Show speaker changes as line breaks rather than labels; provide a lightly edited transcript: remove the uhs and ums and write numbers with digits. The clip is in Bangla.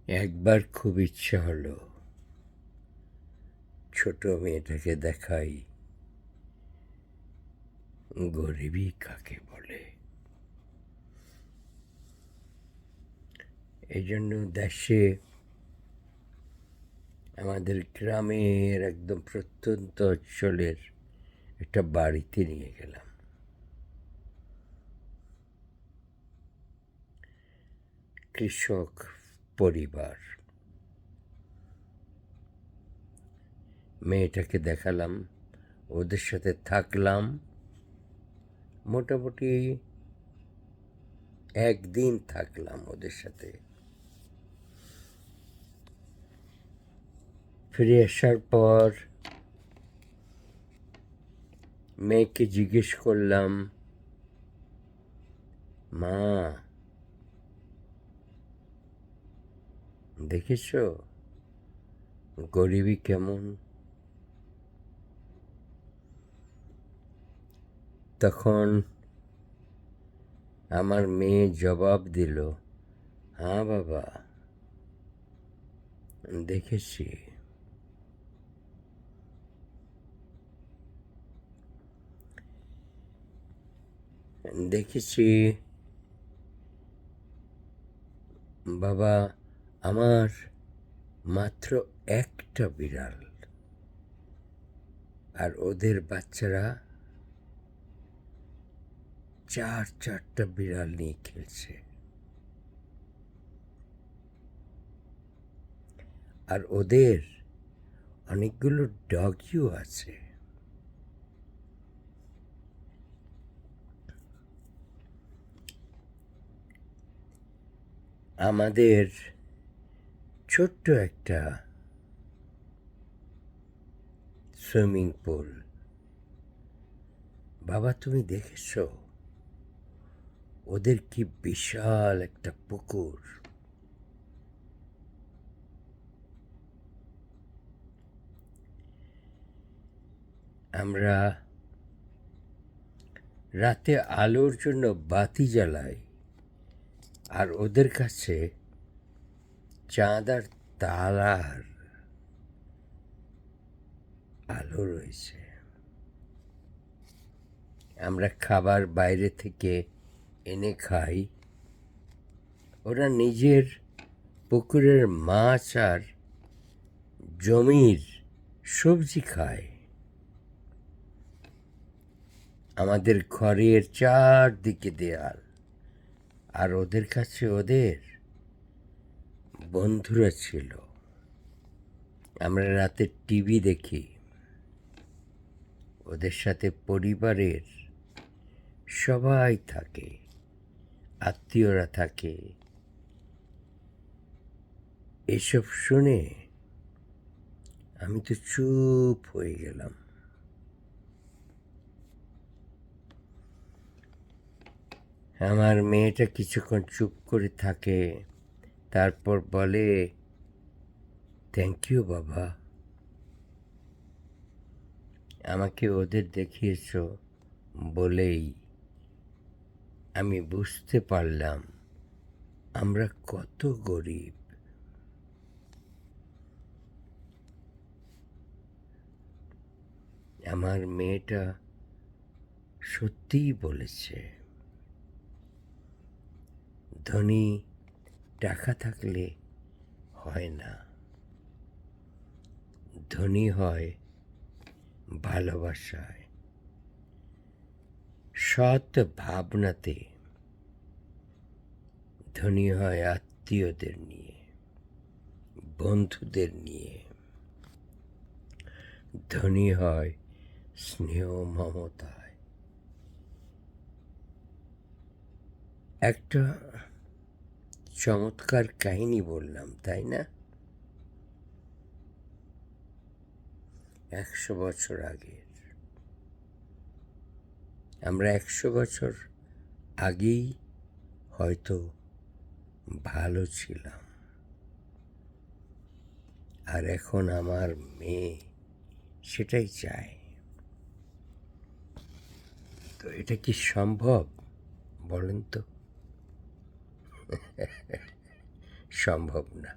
একবার খুব ইচ্ছা হলো ছোট মেয়েটাকে দেখাই গরিবী কাকে বলে। এই জন্য দেশে আমাদের গ্রামের একদম প্রত্যন্ত অঞ্চলের একটা বাড়িতে নিয়ে গেলাম। কৃষক পরিবার। মেয়েটাকে দেখালাম, ওদের সাথে থাকলাম, মোটামুটি একদিন থাকলাম ওদের সাথে। ফিরে আসার পর মেয়েকে জিজ্ঞেস করলাম, মা দেখেছ গরিবী কেমন? তখন আমার মেয়ে জবাব দিল, হ্যাঁ বাবা দেখেছি। দেখেছি বাবা, আমার মাত্র একটা বিড়াল, আর ওদের বাচ্চারা চারটা বিড়াল নিয়ে খেলছে, আর ওদের অনেকগুলো ডগিও আছে। আমাদের ছোট্ট একটা সুইমিং পুল। বাবা তুমি দেখেছ ওদের কি বিশাল একটা পুকুর। আমরা রাতে আলোর জন্য বাতি জ্বালাই, আর ওদের কাছে চাঁদ আর তারার আলো রয়েছে। আমরা খাবার বাইরে থেকে এনে খাই, ওরা নিজের পুকুরের মাছ আর জমির সবজি খায়। আমাদের ঘরের চারদিকে দেয়াল, আর ওদের কাছে ওদের বন্ধুরা ছিল। আমরা রাতে টিভি দেখি, ওদের সাথে পরিবারের সবাই থাকে, আত্মীয়রা থাকে। এসব শুনে আমি তো চুপ হয়ে গেলাম। আমার মেয়েটা কিছুক্ষণ চুপ করে থাকে, তারপর বলে, থ্যাংক ইউ বাবা, আমাকে ওদের দেখিয়েছ বলেই আমি বুঝতে পারলাম আমরা কত গরিব। আমার মেয়েটা সত্যিই বলেছে, ধনী টাকা থাকলে হয় না, ধনী হয় ভালোবাসায়, সৎ ভাবনাতে, ধনী হয় আত্মীয়দের নিয়ে, বন্ধুদের নিয়ে, ধনী হয় স্নেহ মমতায়। একটা চমৎকার কাহিনী বললাম, তাই না? 100 বছর আগের। আমরা 100 বছর আগেই হয়তো ভালো ছিলাম, আর এখন আমার মেয়ে সেটাই চায়। তো এটা কি সম্ভব বলেন তো? সম্ভব না।